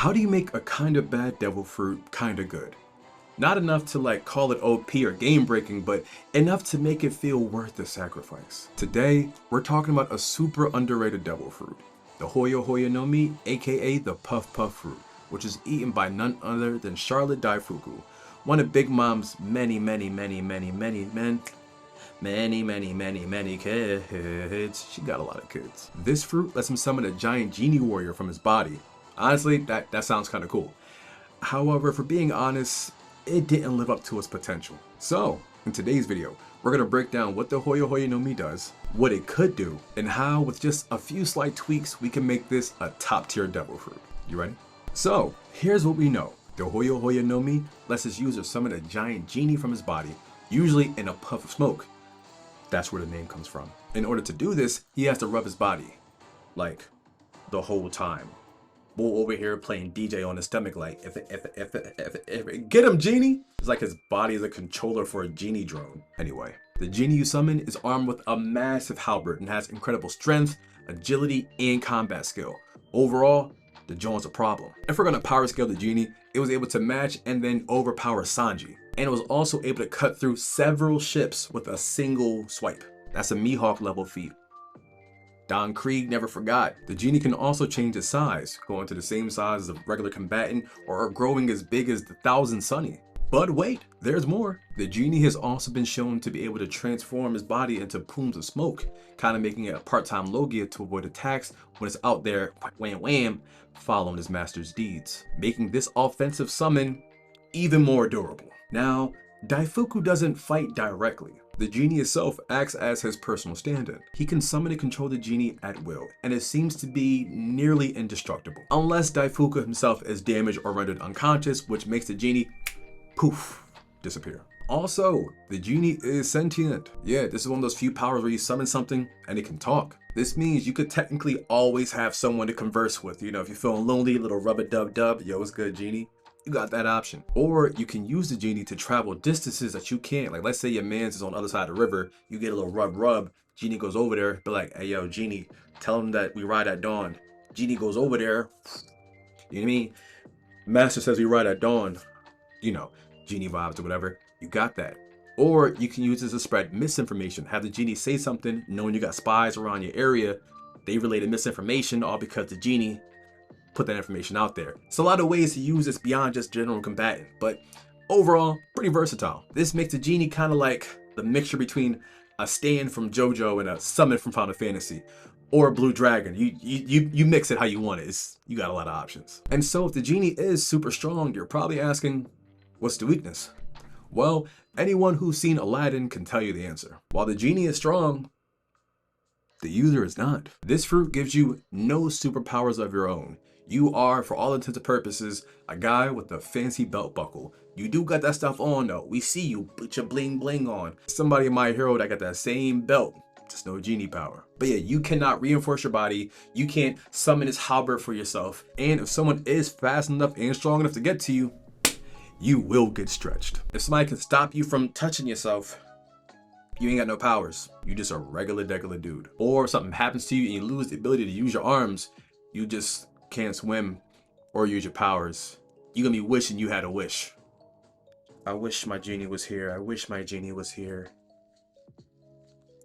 How do you make a kinda bad devil fruit kinda good? Not enough to like call it OP or game breaking, but enough to make it feel worth the sacrifice. Today, we're talking about a super underrated devil fruit, the Hoya Hoya no Mi, aka the Puff Puff fruit, which is eaten by none other than Charlotte Daifuku, one of Big Mom's many kids. She got a lot of kids. This fruit lets him summon a giant genie warrior from his body. Honestly, that sounds kind of cool. However, for being honest, it didn't live up to its potential. So, in today's video, we're gonna break down what the Hoya Hoya no Mi does, what it could do, and how with just a few slight tweaks, we can make this a top tier devil fruit. You ready? So, here's what we know. The Hoya Hoya no Mi lets his user summon a giant genie from his body, usually in a puff of smoke. That's where the name comes from. In order to do this, he has to rub his body, like, the whole time. Bull over here playing DJ on his stomach like, if get him, genie! It's like his body is a controller for a genie drone. Anyway, the genie you summon is armed with a massive halberd and has incredible strength, agility, and combat skill. Overall, the joint's a problem. If we're gonna power scale the genie, it was able to match and then overpower Sanji. And it was also able to cut through several ships with a single swipe. That's a Mihawk level feat. Don Krieg never forgot. The genie can also change its size, going to the same size as a regular combatant or growing as big as the Thousand Sunny. But wait, there's more. The genie has also been shown to be able to transform his body into plumes of smoke, kind of making it a part-time Logia to avoid attacks when it's out there wham wham following his master's deeds, making this offensive summon even more durable. Now, Daifuku doesn't fight directly. The genie itself acts as his personal stand-in. He can summon and control the genie at will, and it seems to be nearly indestructible. Unless Daifuku himself is damaged or rendered unconscious, which makes the genie, poof, disappear. Also, the genie is sentient. Yeah, this is one of those few powers where you summon something and it can talk. This means you could technically always have someone to converse with. You know, if you're feeling lonely, little rub-a-dub-dub, yo, what's good, genie? You got that option. Or you can use the genie to travel distances that you can't. Like, let's say your man's is on the other side of the river, you get a little rub, genie goes over there, be like, hey yo, genie, tell him that we ride at dawn. Genie goes over there, you know what I mean? Master says we ride at dawn, you know, genie vibes or whatever, you got that. Or you can use this to spread misinformation, have the genie say something, knowing you got spies around your area, they related misinformation, all because the genie put that information out there. It's a lot of ways to use this beyond just general combatant, but overall, pretty versatile. This makes the genie kind of like the mixture between a stand from JoJo and a summon from Final Fantasy, or a Blue Dragon. You mix it how you want it. You got a lot of options. And so if the genie is super strong, you're probably asking, what's the weakness? Well, anyone who's seen Aladdin can tell you the answer. While the genie is strong, the user is not. This fruit gives you no superpowers of your own. You are, for all intents and purposes, a guy with a fancy belt buckle. You do got that stuff on though. We see you put your bling bling on. Somebody in My Hero that got that same belt, just no genie power. But yeah, you cannot reinforce your body. You can't summon this halberd for yourself. And if someone is fast enough and strong enough to get to you, you will get stretched. If somebody can stop you from touching yourself, you ain't got no powers. You just a regular dude. Or if something happens to you and you lose the ability to use your arms, you just can't swim or use your powers. You're gonna be wishing you had a wish. I wish my genie was here. I wish my genie was here.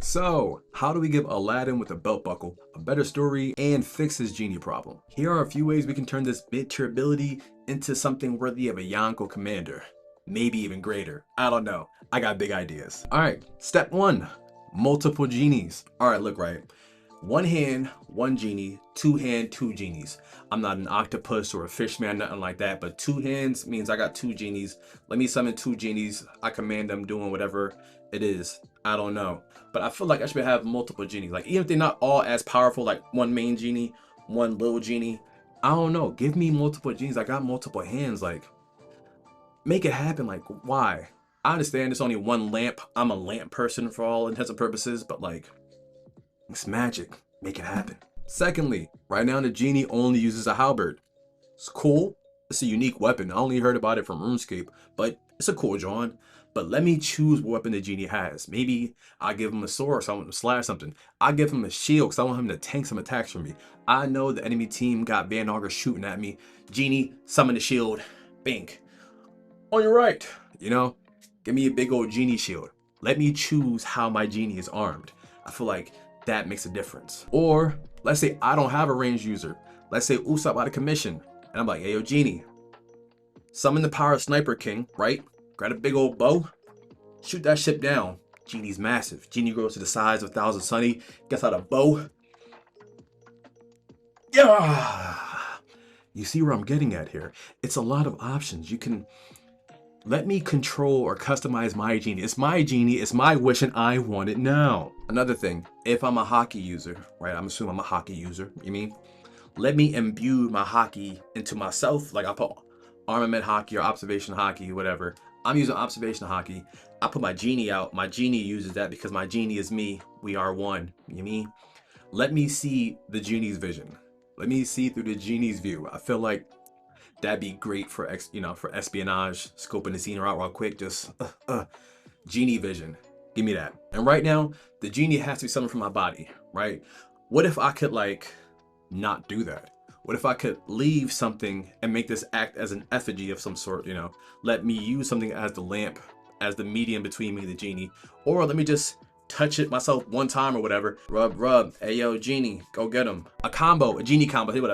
So, how do we give Aladdin with a belt buckle a better story and fix his genie problem? Here are a few ways we can turn this mid-tier ability into something worthy of a Yonko commander. Maybe even greater. I don't know. I got big ideas. Alright, step 1. Multiple genies. Alright, look right. One hand, one genie, two hand, two genies. I'm not an octopus or a fish man, nothing like that, but two hands means I got two genies. Let me summon two genies. I command them doing whatever it is. I don't know. But I feel like I should have multiple genies. Like, even if they're not all as powerful, like one main genie, one little genie, I don't know. Give me multiple genies. I got multiple hands. Like, make it happen. Like, why? I understand there's only one lamp. I'm a lamp person for all intents and purposes, but like, it's magic. Make it happen. Secondly, right now the genie only uses a halberd. It's cool. It's a unique weapon. I only heard about it from RuneScape, but it's a cool drawing. But let me choose what weapon the genie has. Maybe I give him a sword, so I want him to slash something. I give him a shield, because I want him to tank some attacks from me. I know the enemy team got Bandogger shooting at me. Genie, summon the shield. Bink. On your right. You know, give me a big old genie shield. Let me choose how my genie is armed. I feel like that makes a difference. Or let's say I don't have a ranged user. Let's say Usopp out of commission. And I'm like, hey, yo, Genie, summon the power of Sniper King, right? Grab a big old bow, shoot that ship down. Genie's massive. Genie grows to the size of Thousand Sunny, gets out a bow. Yeah! You see where I'm getting at here? It's a lot of options. You can let me control or customize my genie. It's my genie, it's my wish, and I want it now. Another thing, if I'm a hockey user, right? I'm assuming I'm a hockey user, you mean? Let me imbue my hockey into myself. Like I put armament hockey or observation hockey, whatever. I'm using observation hockey. I put my genie out. My genie uses that because my genie is me. We are one. You mean? Let me see the genie's vision. Let me see through the genie's view. I feel like that'd be great for for espionage, scoping the scene out real quick. Just genie vision. Give me that. And right now, the genie has to be summoned from my body, right? What if I could like not do that? What if I could leave something and make this act as an effigy of some sort, you know? Let me use something as the lamp, as the medium between me and the genie. Or let me just touch it myself one time or whatever. Rub, rub. Hey, yo, genie, go get him. A combo, a genie combo. Hey, what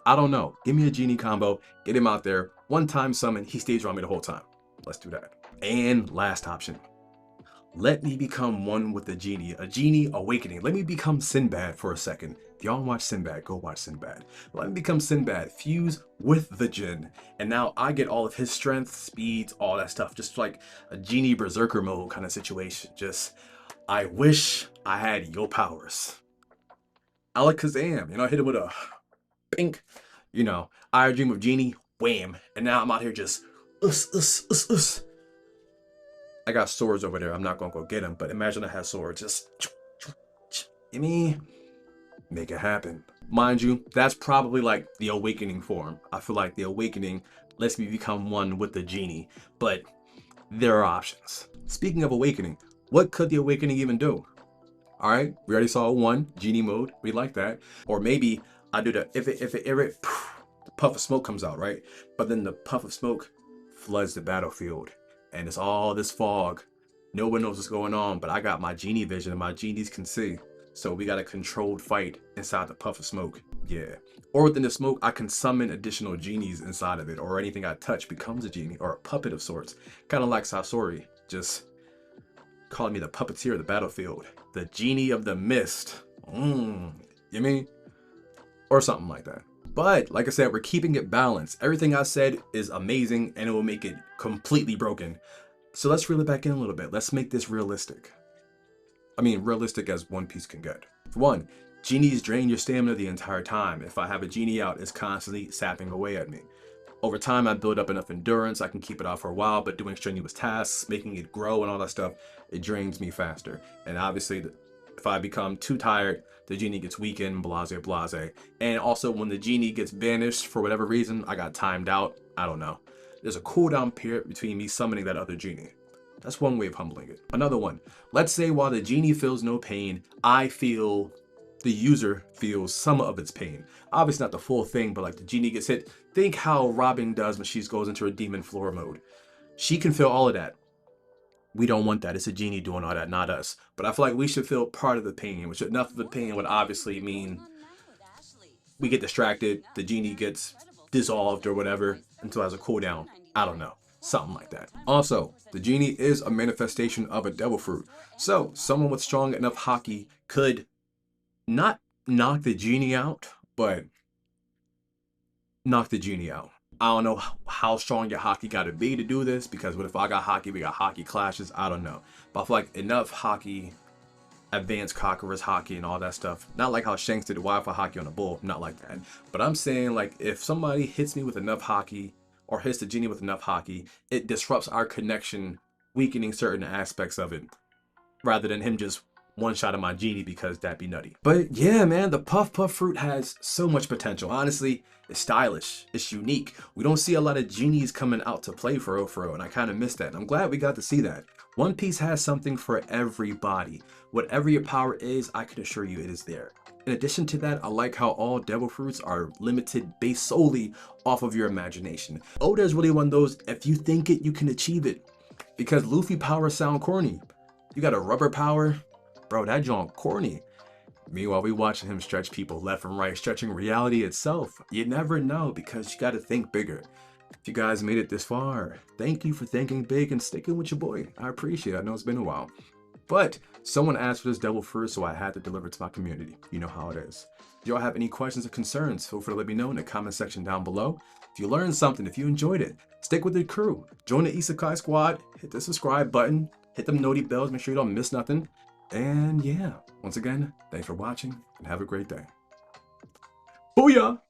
I don't know. Give me a genie combo. Get him out there. One time summon. He stays around me the whole time. Let's do that. And last option. Let me become one with the genie, a genie awakening. Let me become Sinbad for a second. If y'all watch Sinbad, go watch Sinbad. Let me become Sinbad, fuse with the Jinn. And now I get all of his strength, speeds, all that stuff. Just like a genie berserker mode kind of situation. Just, I wish I had your powers. Alakazam, you know, I hit him with a pink, you know, I dream of genie, wham. And now I'm out here just, I got swords over there. I'm not gonna go get them, but imagine I had swords. Just, you mean, make it happen. Mind you, that's probably like the awakening form. I feel like the awakening lets me become one with the genie, but there are options. Speaking of awakening, what could the awakening even do? All right, we already saw one, genie mode. We like that. Or maybe I do the, if it, the puff of smoke comes out, right? But then the puff of smoke floods the battlefield. And it's all this fog. No one knows what's going on, but I got my genie vision and my genies can see. So we got a controlled fight inside the puff of smoke. Yeah. Or within the smoke, I can summon additional genies inside of it, or anything I touch becomes a genie or a puppet of sorts. Kind of like Sasori, just calling me the puppeteer of the battlefield. The genie of the mist. You mean? Or something like that. But like I said, we're keeping it balanced. Everything I said is amazing and it will make it completely broken. So let's reel it back in a little bit. Let's make this realistic. I mean, realistic as One Piece can get. For one, genies drain your stamina the entire time. If I have a genie out, it's constantly sapping away at me. Over time, I build up enough endurance. I can keep it out for a while, but doing strenuous tasks, making it grow and all that stuff, it drains me faster. And obviously, if I become too tired, the genie gets weakened, blase, blase. And also when the genie gets banished for whatever reason, I got timed out, I don't know. There's a cooldown period between me summoning that other genie. That's one way of humbling it. Another one, let's say while the genie feels no pain, the user feels some of its pain. Obviously not the full thing, but like the genie gets hit. Think how Robin does when she goes into her demon floor mode. She can feel all of that. We don't want that. It's a genie doing all that, not us. But I feel like we should feel part of the pain, which enough of the pain would obviously mean we get distracted, the genie gets dissolved or whatever until it has a cooldown. I don't know. Something like that. Also, the genie is a manifestation of a devil fruit. So someone with strong enough haki could not knock the genie out, but knock the genie out. I don't know how strong your haki got to be to do this, because what if I got haki, we got haki clashes, I don't know. But I feel like enough haki, advanced conquerors haki and all that stuff, not like how Shanks did the Wi-Fi haki on the bull, not like that. But I'm saying like if somebody hits me with enough haki or hits the genie with enough haki, it disrupts our connection, weakening certain aspects of it, rather than him just one shot of my genie because that'd be nutty. But yeah, man, the puff puff fruit has so much potential. Honestly, it's stylish, it's unique. We don't see a lot of genies coming out to play for real, and I kind of miss that. I'm glad we got to see that. One Piece has something for everybody. Whatever your power is, I can assure you it is there. In addition to that, I like how all devil fruits are limited based solely off of your imagination. Oda is really one of those, if you think it, you can achieve it. Because Luffy power sound corny. You got a rubber power? Bro, that joint corny. Meanwhile, we watching him stretch people left and right, stretching reality itself. You never know because you got to think bigger. If you guys made it this far, thank you for thinking big and sticking with your boy. I appreciate it. I know it's been a while. But someone asked for this devil fruit, so I had to deliver it to my community. You know how it is. If y'all have any questions or concerns, feel free to let me know in the comment section down below. If you learned something, if you enjoyed it, stick with the crew. Join the Isekai squad, hit the subscribe button, hit them noti bells, make sure you don't miss nothing. And yeah, once again, thanks for watching and have a great day. Booyah!